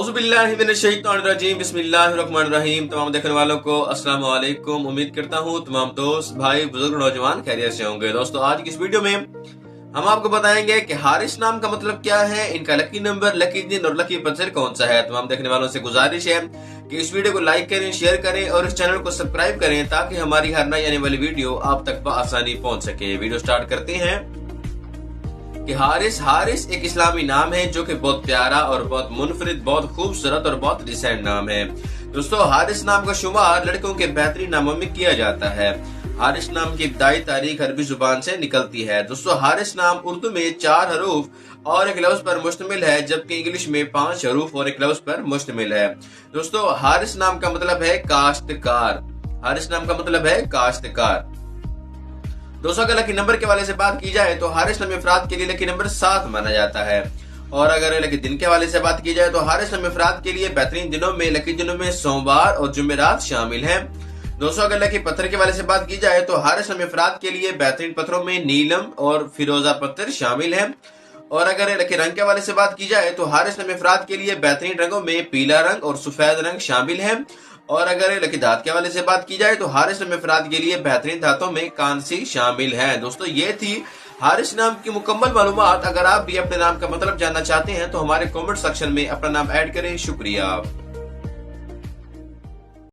औज़ुबिल्लाहिमिनश्शैतानिर्रजीम बिस्मिल्लाहिर्रहमानिर्रहीम। तमाम देखने वालों को अस्सलाम वालेकुम। उम्मीद करता हूँ तमाम दोस्त भाई बुजुर्ग नौजवान खैरियत से होंगे। दोस्तों आज की इस वीडियो में हम आपको बताएंगे कि हारिस नाम का मतलब क्या है, इनका लकी नंबर, लकी दिन और लकी पत्थर कौन सा है। तमाम देखने वालों से गुजारिश है कि इस वीडियो को लाइक करें, शेयर करें और इस चैनल को सब्सक्राइब करें ताकि हमारी हर नई आने वाली वीडियो आप तक बआसानी पहुंच सके। वीडियो स्टार्ट करते हैं कि हारिस एक इस्लामी नाम है जो कि बहुत प्यारा और बहुत मुनफरिद, बहुत खूबसूरत और बहुत डिसेंट नाम है। दोस्तों हारिस नाम का शुमार लड़कों के बेहतरीन नामों में किया जाता है। हारिस नाम की इब्तदाई तारीख अरबी जुबान से निकलती है। दोस्तों हारिस नाम उर्दू में 4 हरूफ और एक लफ्ज पर मुश्तमिल है, जबकि इंग्लिश में 5 हरूफ और एक लफ्ज पर मुश्तमिल है। दोस्तों हारिस नाम का मतलब है काश्तकार। हारिस नाम का मतलब है काश्तकार। दोस्तों अगर लकी नंबर के हवाले से बात की जाए तो हारिस नामी अफराद के लिए लकी नंबर 7 माना जाता है। और अगर लकी दिन के हवाले से बात की जाए तो हारिस नामी अफराद के लिए बेहतरीन दिनों में लकी दिनों में सोमवार और जुमेरात शामिल हैं। दोस्तों अगर लकी पत्थर के हवाले से बात की जाए तो हारिस नामी अफराद के लिए बेहतरीन पत्थरों में नीलम और फिरोजा पत्थर शामिल है। और अगर लकी रंग के हवाले से बात की जाए तो हारिस नामी अफराद के लिए बेहतरीन रंगों में पीला रंग और सफेद रंग शामिल है। और अगर लकी धात के हवाले से बात की जाए तो हारिस नामी अफराद के लिए बेहतरीन धातों में कांसी शामिल है। दोस्तों ये थी हारिस नाम की मुकम्मल मालूमात। अगर आप भी अपने नाम का मतलब जानना चाहते हैं तो हमारे कमेंट सेक्शन में अपना नाम ऐड करें। शुक्रिया।